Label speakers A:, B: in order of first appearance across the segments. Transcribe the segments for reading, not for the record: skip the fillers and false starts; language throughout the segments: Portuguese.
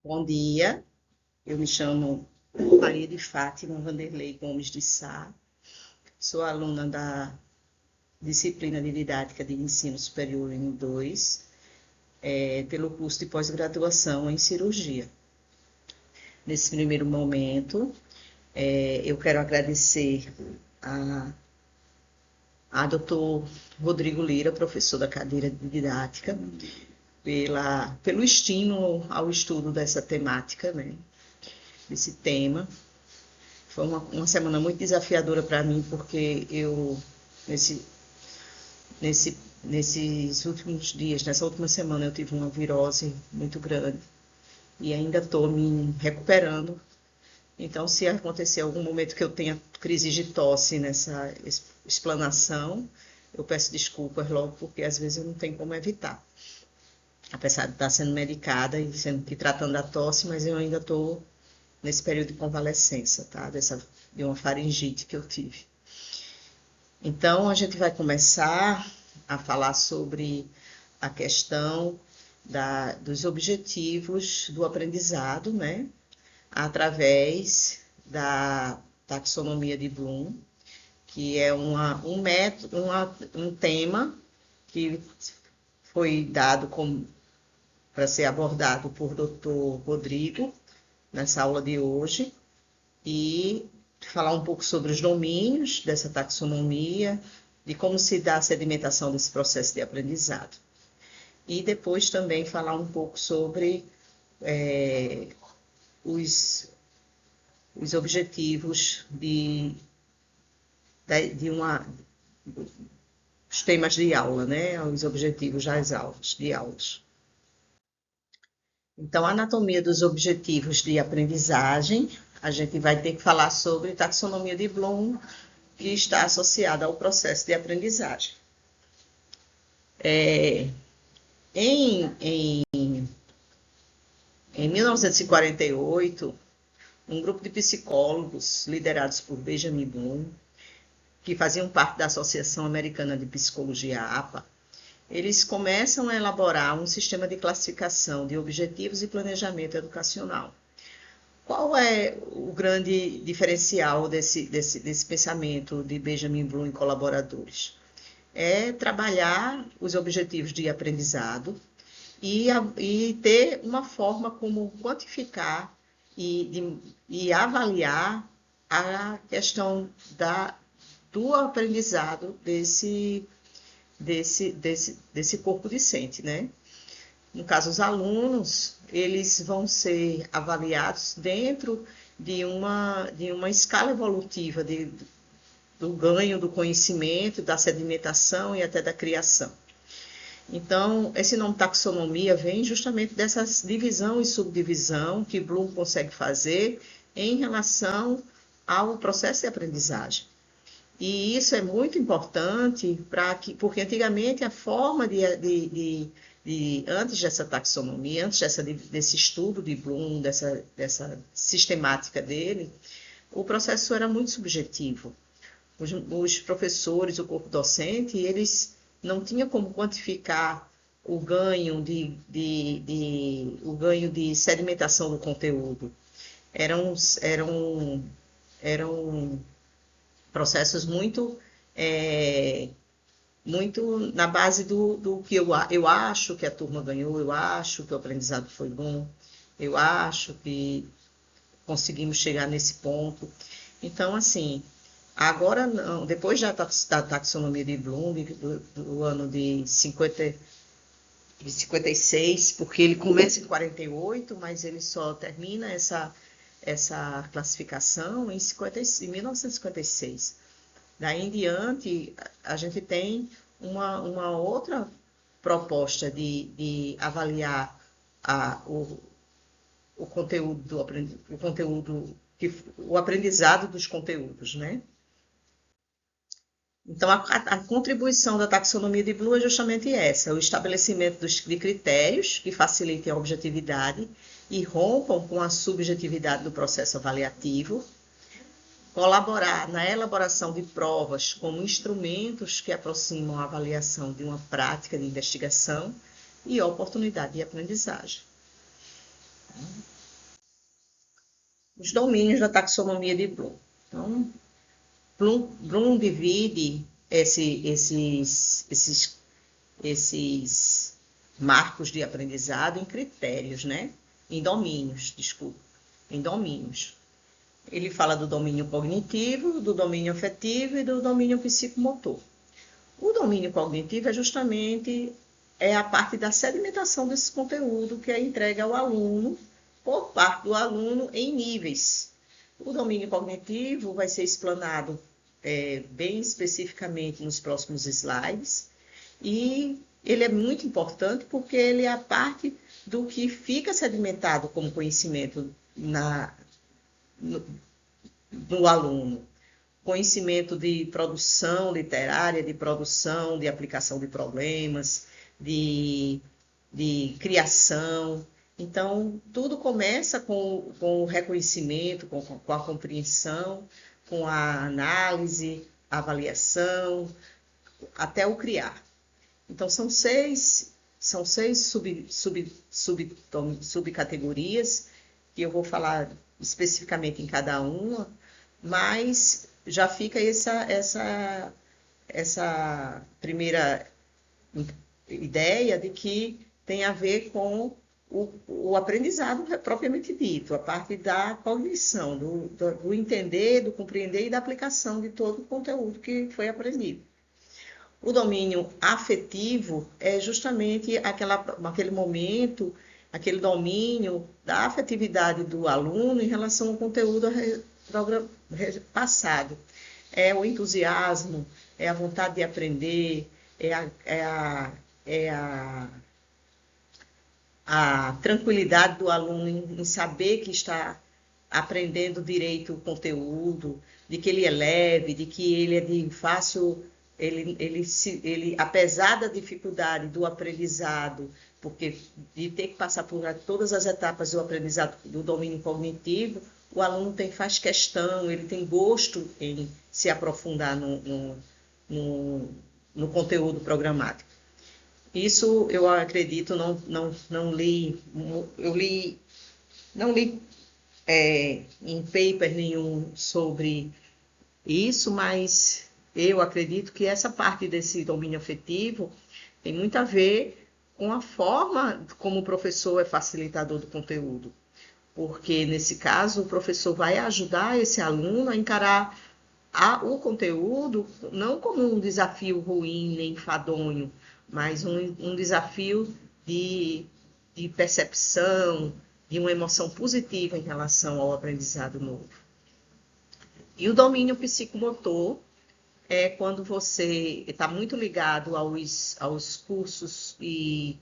A: Bom dia, eu me chamo Maria de Fátima Vanderlei Gomes de Sá, sou aluna da disciplina de Didática de Ensino Superior em 2, pelo curso de pós-graduação em Cirurgia. Nesse primeiro momento, eu quero agradecer a doutor Rodrigo Lira, professor da cadeira de Didática, pelo estímulo ao estudo dessa temática, né, desse tema. Foi uma semana muito desafiadora para mim, porque eu, nesses últimos dias, nessa última semana, eu tive uma virose muito grande e ainda estou me recuperando. Então, se acontecer algum momento que eu tenha crise de tosse nessa explanação, eu peço desculpas logo, porque às vezes eu não tenho como evitar. Apesar de estar sendo medicada e tratando a tosse, mas eu ainda estou nesse período de convalescença, tá? De uma faringite que eu tive. Então, a gente vai começar a falar sobre a questão dos objetivos do aprendizado, né? Através da taxonomia de Bloom, que é um tema que foi dado para ser abordado por Dr. Rodrigo nessa aula de hoje, e falar um pouco sobre os domínios dessa taxonomia, de como se dá a sedimentação desse processo de aprendizado. E depois também falar um pouco sobre os objetivos os temas de aula, né? Os objetivos das aulas, de aulas. Então, a anatomia dos objetivos de aprendizagem, a gente vai ter que falar sobre taxonomia de Bloom, que está associada ao processo de aprendizagem. Em 1948, um grupo de psicólogos liderados por Benjamin Bloom, que faziam parte da Associação Americana de Psicologia, APA, eles começam a elaborar um sistema de classificação de objetivos e planejamento educacional. Qual é o grande diferencial desse pensamento de Benjamin Bloom e colaboradores? É trabalhar os objetivos de aprendizado e ter uma forma como quantificar e avaliar a questão do aprendizado desse corpo docente, né? No caso, os alunos, eles vão ser avaliados dentro de uma escala evolutiva do ganho do conhecimento, da sedimentação e até da criação. Então, esse nome taxonomia vem justamente dessa divisão e subdivisão que Bloom consegue fazer em relação ao processo de aprendizagem. E isso é muito importante porque antigamente a forma antes dessa taxonomia, antes desse estudo de Bloom, dessa sistemática dele, o processo era muito subjetivo. Os professores, o corpo docente, eles não tinham como quantificar o ganho de sedimentação do conteúdo. Eram processos muito na base do que eu acho que a turma ganhou, eu acho que o aprendizado foi bom, eu acho que conseguimos chegar nesse ponto. Então, assim, agora, não, depois da taxonomia de Bloom, do ano de 56, porque ele começa em 48, mas ele só termina essa classificação em 1956. Daí em diante, a gente tem uma outra proposta de avaliar o conteúdo o aprendizado dos conteúdos, né? Então, a contribuição da taxonomia de Bloom é justamente essa, o estabelecimento de critérios que facilitem a objetividade e rompam com a subjetividade do processo avaliativo, colaborar na elaboração de provas como instrumentos que aproximam a avaliação de uma prática de investigação e oportunidade de aprendizagem. Os domínios da taxonomia de Bloom. Então, Bloom divide esses marcos de aprendizado em critérios, né? Em domínios, desculpa, em domínios. Ele fala do domínio cognitivo, do domínio afetivo e do domínio psicomotor. O domínio cognitivo é justamente a parte da sedimentação desse conteúdo que é entregue ao aluno, por parte do aluno, em níveis. O domínio cognitivo vai ser explanado bem especificamente nos próximos slides, e ele é muito importante porque ele é a parte do que fica sedimentado como conhecimento no aluno. Conhecimento de produção literária, de produção, de aplicação de problemas, de criação. Então, tudo começa com o reconhecimento, com a compreensão, com a análise, a avaliação, até o criar. Então, são seis subcategorias, que eu vou falar especificamente em cada uma, mas já fica essa primeira ideia de que tem a ver com o aprendizado propriamente dito, a parte da cognição, do entender, do compreender e da aplicação de todo o conteúdo que foi aprendido. O domínio afetivo é justamente aquele momento, aquele domínio da afetividade do aluno em relação ao conteúdo passado. É o entusiasmo, é a vontade de aprender, a tranquilidade do aluno em saber que está aprendendo direito o conteúdo, de que ele é leve, de que ele é de fácil... Ele, apesar da dificuldade do aprendizado, porque de ter que passar por todas as etapas do aprendizado do domínio cognitivo, o aluno faz questão, ele tem gosto em se aprofundar no conteúdo programático. Isso eu acredito, não li em paper nenhum sobre isso, mas eu acredito que essa parte desse domínio afetivo tem muito a ver com a forma como o professor é facilitador do conteúdo. Porque, nesse caso, o professor vai ajudar esse aluno a encarar o conteúdo não como um desafio ruim nem enfadonho, mas um desafio de percepção, de uma emoção positiva em relação ao aprendizado novo. E o domínio psicomotor é quando você está muito ligado aos cursos de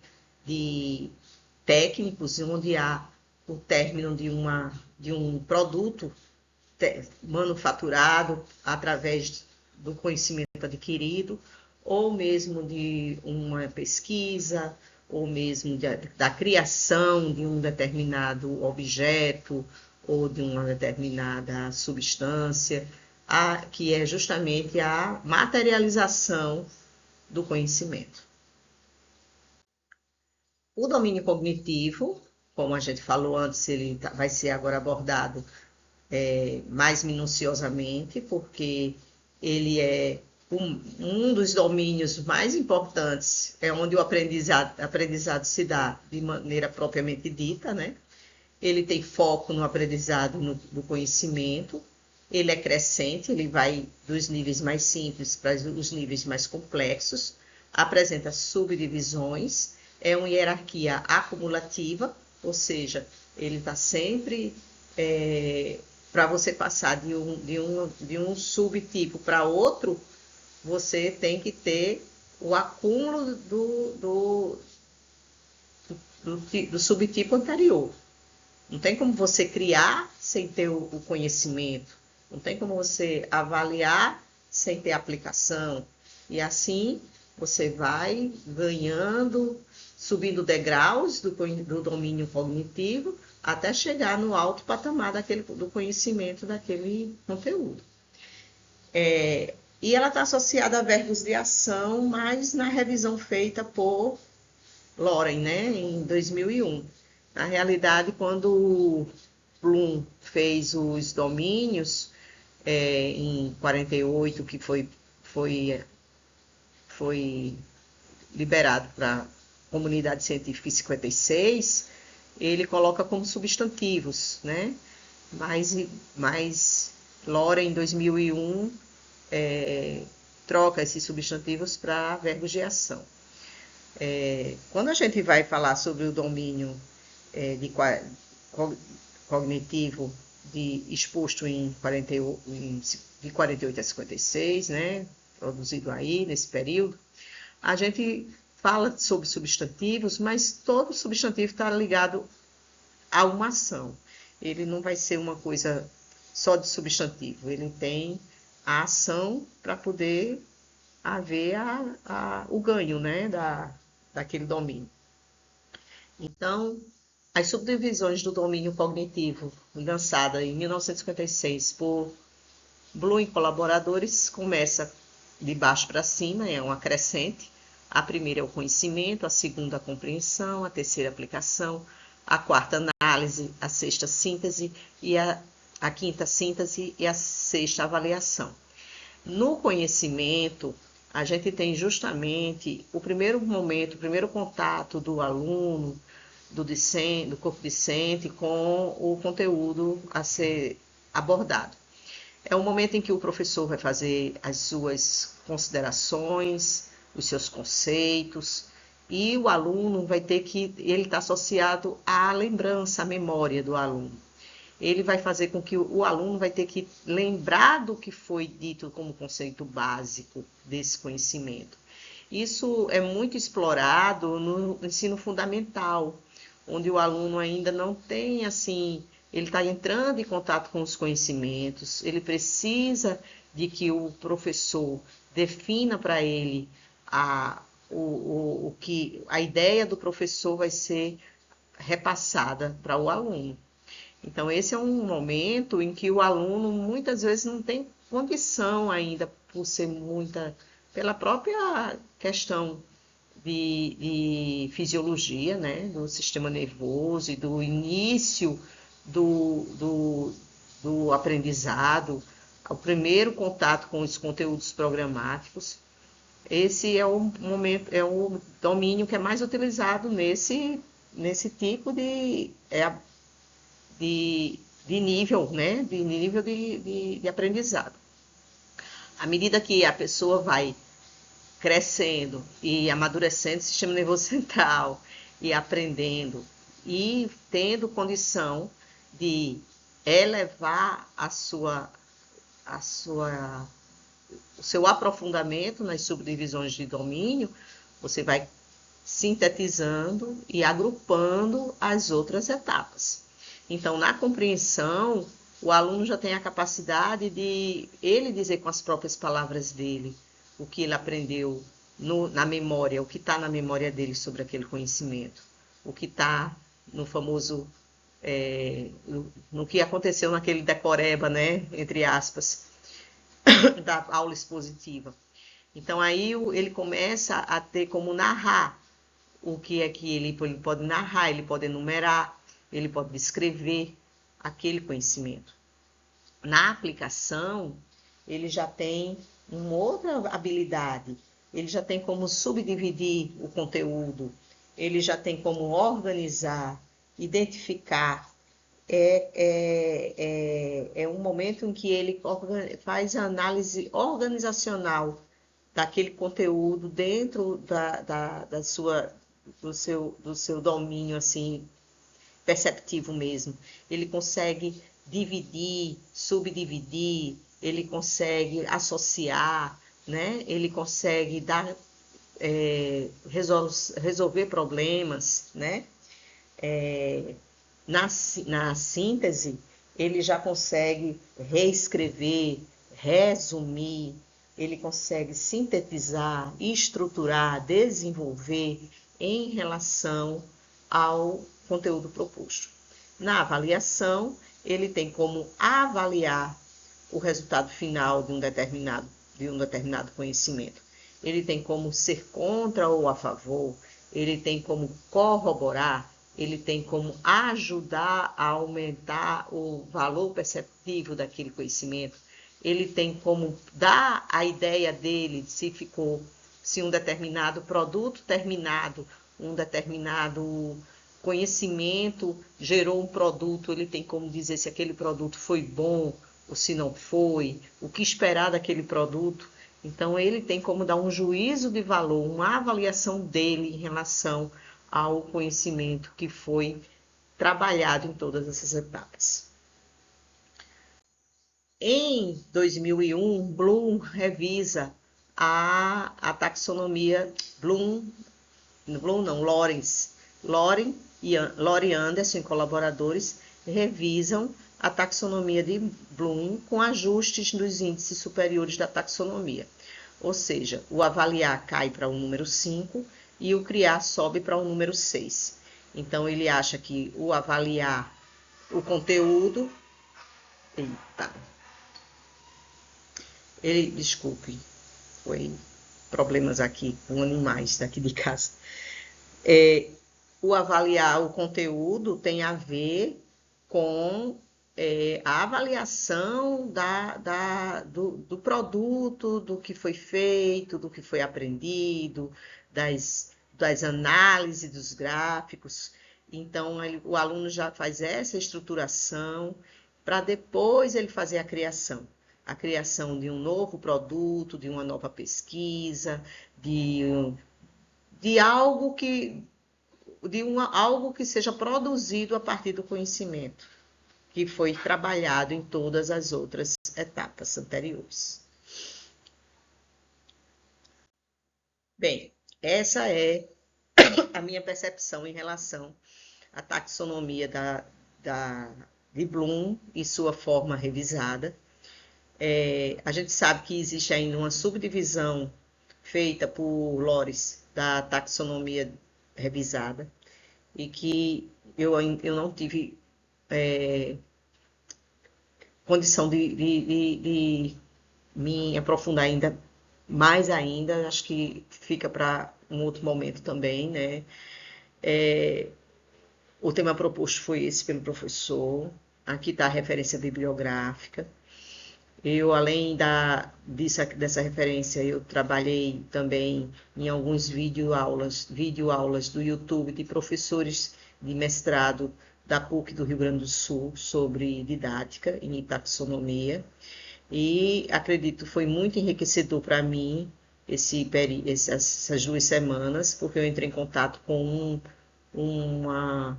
A: técnicos, onde há o término de um produto manufaturado através do conhecimento adquirido, ou mesmo de uma pesquisa, ou mesmo da criação de um determinado objeto ou de uma determinada substância, que é justamente a materialização do conhecimento. O domínio cognitivo, como a gente falou antes, ele vai ser agora abordado mais minuciosamente, porque ele é um dos domínios mais importantes, é onde o aprendizado se dá de maneira propriamente dita, né? Ele tem foco no aprendizado do conhecimento, ele é crescente, ele vai dos níveis mais simples para os níveis mais complexos, apresenta subdivisões, é uma hierarquia acumulativa, ou seja, ele está sempre... para você passar de um subtipo para outro, você tem que ter o acúmulo do subtipo anterior. Não tem como você criar sem ter o conhecimento. Não tem como você avaliar sem ter aplicação. E assim você vai ganhando, subindo degraus do domínio cognitivo, até chegar no alto patamar do conhecimento daquele conteúdo. E ela está associada a verbos de ação, mas na revisão feita por Loren, né, em 2001. Na realidade, quando Bloom fez os domínios em 48, que foi liberado para a comunidade científica em 56, ele coloca como substantivos, né? Mas Lora, em 2001, troca esses substantivos para verbos de ação. Quando a gente vai falar sobre o domínio cognitivo exposto em 48, de 48 a 56, né, produzido aí nesse período, a gente fala sobre substantivos, mas todo substantivo está ligado a uma ação. Ele não vai ser uma coisa só de substantivo, ele tem a ação para poder haver o ganho, né, daquele domínio. Então, as subdivisões do domínio cognitivo, lançada em 1956 por Bloom e colaboradores, começa de baixo para cima, é uma crescente. A primeira é o conhecimento, a segunda a compreensão, a terceira a aplicação, a quarta análise, a sexta síntese e a quinta síntese e a sexta avaliação. No conhecimento, a gente tem justamente o primeiro momento, o primeiro contato do aluno, do corpo discente com o conteúdo a ser abordado. É o momento em que o professor vai fazer as suas considerações, os seus conceitos, e o aluno vai ter que, ele está associado à lembrança, à memória do aluno. Ele vai fazer com que o aluno vai ter que lembrar do que foi dito como conceito básico desse conhecimento. Isso é muito explorado no ensino fundamental, onde o aluno ainda não tem, assim, ele está entrando em contato com os conhecimentos, ele precisa de que o professor defina para ele a ideia do professor vai ser repassada para o aluno. Então, esse é um momento em que o aluno muitas vezes não tem condição ainda, pela própria questão de fisiologia, né, do sistema nervoso e do início do aprendizado, o primeiro contato com os conteúdos programáticos. Esse é o momento, é o domínio que é mais utilizado nesse tipo de nível, né, de nível de aprendizado. À medida que a pessoa vai crescendo e amadurecendo o sistema nervoso central e aprendendo e tendo condição de elevar o seu aprofundamento nas subdivisões de domínio, você vai sintetizando e agrupando as outras etapas. Então, na compreensão, o aluno já tem a capacidade de ele dizer com as próprias palavras dele o que ele aprendeu na memória, o que está na memória dele sobre aquele conhecimento, o que está no famoso, no que aconteceu naquele decoreba, né, entre aspas, da aula expositiva. Então, aí ele começa a ter como narrar o que é que ele pode narrar, ele pode enumerar, ele pode descrever aquele conhecimento. Na aplicação, ele já tem uma outra habilidade, ele já tem como subdividir o conteúdo, ele já tem como organizar, identificar. É um momento em que ele faz a análise organizacional daquele conteúdo dentro do seu domínio, assim, perceptivo mesmo. Ele consegue dividir, subdividir, ele consegue associar, né? Ele consegue resolver problemas, né? Na síntese, ele já consegue reescrever, resumir, ele consegue sintetizar, estruturar, desenvolver em relação ao conteúdo proposto. Na avaliação, ele tem como avaliar o resultado final de um determinado conhecimento. Ele tem como ser contra ou a favor, ele tem como corroborar, ele tem como ajudar a aumentar o valor perceptivo daquele conhecimento, ele tem como dar a ideia dele se um determinado produto terminado, um determinado conhecimento gerou um produto, ele tem como dizer se aquele produto foi bom ou se não foi, o que esperar daquele produto. Então, ele tem como dar um juízo de valor, uma avaliação dele em relação ao conhecimento que foi trabalhado em todas essas etapas. Em 2001, Bloom revisa a taxonomia Lawrence e Anderson, e colaboradores, revisam a taxonomia de Bloom com ajustes nos índices superiores da taxonomia. Ou seja, o avaliar cai para o número 5 e o criar sobe para o número 6. Então, ele acha que o avaliar o conteúdo... Desculpe, foi problemas aqui com animais daqui de casa. O avaliar o conteúdo tem a ver com a avaliação do produto, do que foi feito, do que foi aprendido, das análises dos gráficos. Então, o aluno já faz essa estruturação para depois ele fazer a criação de um novo produto, de uma nova pesquisa, de algo que seja produzido a partir do conhecimento que foi trabalhado em todas as outras etapas anteriores. Bem, essa é a minha percepção em relação à taxonomia de Bloom e sua forma revisada. A gente sabe que existe ainda uma subdivisão feita por Lawrence da taxonomia revisada e que eu não tive condição de me aprofundar mais ainda, acho que fica para um outro momento também, né? O tema proposto foi esse pelo professor, aqui está a referência bibliográfica. Eu, além dessa referência, eu trabalhei também em alguns videoaulas do YouTube de professores de mestrado da PUC do Rio Grande do Sul sobre didática em taxonomia. E acredito foi muito enriquecedor para mim essas 2 semanas, porque eu entrei em contato com uma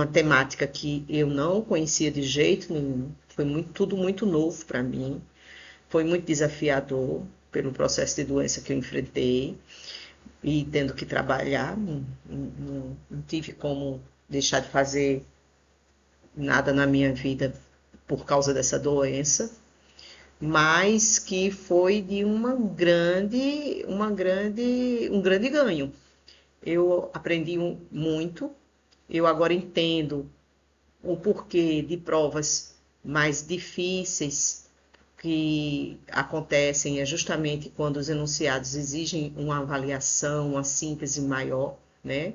A: temática que eu não conhecia de jeito nenhum. Foi tudo muito novo para mim. Foi muito desafiador pelo processo de doença que eu enfrentei e tendo que trabalhar. Não tive como deixar de fazer nada na minha vida por causa dessa doença, mas que foi de um grande ganho. Eu aprendi muito. Eu agora entendo o porquê de provas mais difíceis que acontecem justamente quando os enunciados exigem uma avaliação, uma síntese maior, né?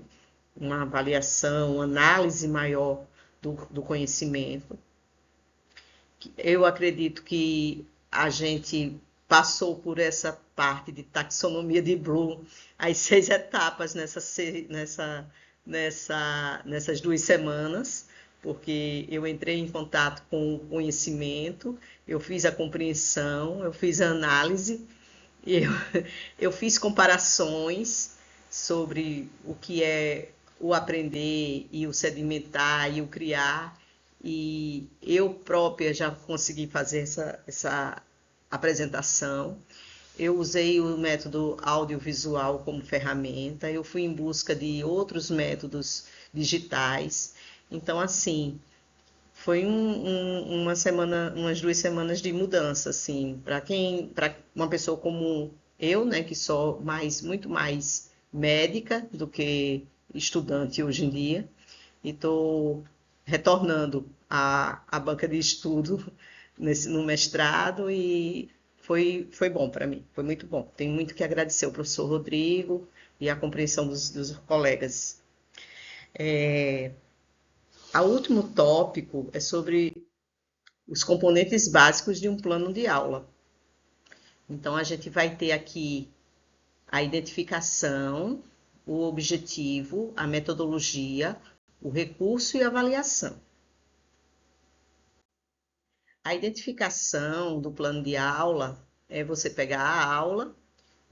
A: Uma avaliação, uma análise maior do conhecimento. Eu acredito que a gente passou por essa parte de taxonomia de Bloom, as 6 etapas nessas 2 semanas, porque eu entrei em contato com o conhecimento, eu fiz a compreensão, eu fiz a análise, eu fiz comparações sobre o que é o aprender e o sedimentar e o criar, e eu própria já consegui fazer essa apresentação. Eu usei o método audiovisual como ferramenta, eu fui em busca de outros métodos digitais. Então, assim, foi umas 2 semanas de mudança, assim, para uma pessoa como eu, né, que sou muito mais médica do que estudante hoje em dia, e estou retornando à banca de estudo no mestrado e foi bom para mim, foi muito bom. Tenho muito que agradecer ao professor Rodrigo e a compreensão dos colegas. O último tópico é sobre os componentes básicos de um plano de aula. Então, a gente vai ter aqui a identificação, o objetivo, a metodologia, o recurso e a avaliação. A identificação do plano de aula é você pegar a aula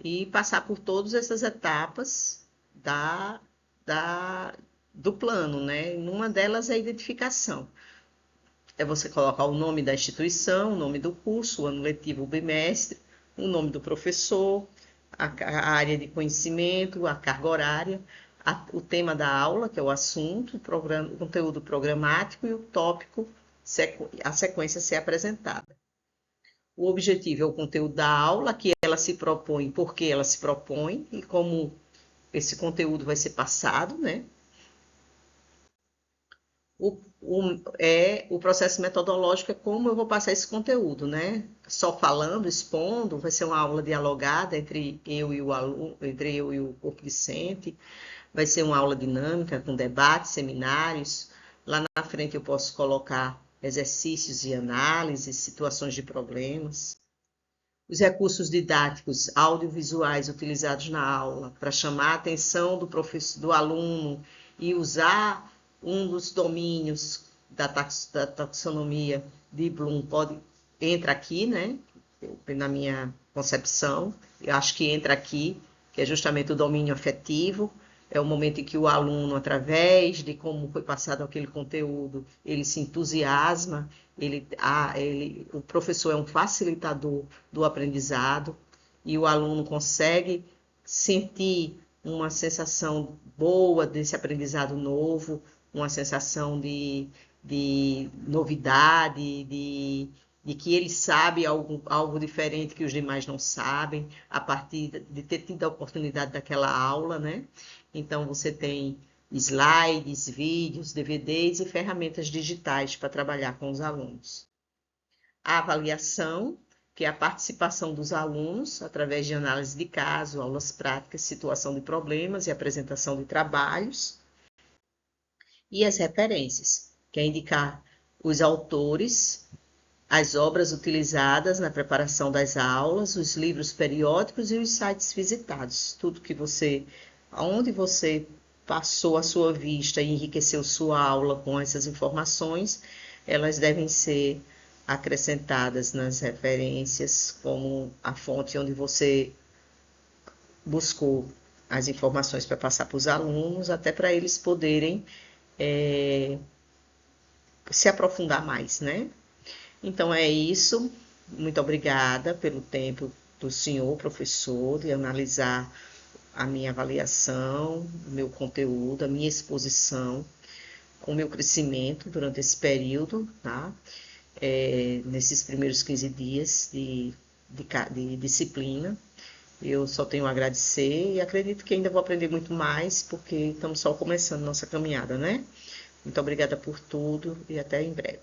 A: e passar por todas essas etapas do plano, né? Uma delas é a identificação. É você colocar o nome da instituição, o nome do curso, o ano letivo, o bimestre, o nome do professor, a área de conhecimento, a carga horária, o tema da aula, que é o assunto, o conteúdo programático e o tópico, a sequência ser apresentada. O objetivo é o conteúdo da aula, que ela se propõe, porque ela se propõe e como esse conteúdo vai ser passado, né? O processo metodológico é como eu vou passar esse conteúdo, né? Só falando, expondo, vai ser uma aula dialogada entre eu e o aluno, entre eu e o corpo discente, vai ser uma aula dinâmica, com debates, seminários. Lá na frente eu posso colocar exercícios de análise, situações de problemas. Os recursos didáticos audiovisuais utilizados na aula para chamar a atenção do professor, do aluno e usar um dos domínios da taxonomia de Bloom entra aqui, né? Na minha concepção, eu acho que entra aqui, que é justamente o domínio afetivo, é o momento em que o aluno, através de como foi passado aquele conteúdo, ele se entusiasma, o professor é um facilitador do aprendizado e o aluno consegue sentir uma sensação boa desse aprendizado novo, uma sensação de novidade, de que ele sabe algo diferente que os demais não sabem, a partir de ter tido a oportunidade daquela aula, né? Então, você tem slides, vídeos, DVDs e ferramentas digitais para trabalhar com os alunos. A avaliação, que é a participação dos alunos através de análise de caso, aulas práticas, situação de problemas e apresentação de trabalhos. E as referências, que é indicar os autores, as obras utilizadas na preparação das aulas, os livros periódicos e os sites visitados. Tudo que onde você passou a sua vista e enriqueceu sua aula com essas informações, elas devem ser acrescentadas nas referências como a fonte onde você buscou as informações para passar para os alunos, até para eles poderem se aprofundar mais, né? Então é isso. Muito obrigada pelo tempo do senhor professor de analisar a minha avaliação, o meu conteúdo, a minha exposição, o meu crescimento durante esse período, tá? Nesses primeiros 15 dias de disciplina. Eu só tenho a agradecer e acredito que ainda vou aprender muito mais, porque estamos só começando nossa caminhada, né? Muito obrigada por tudo e até em breve.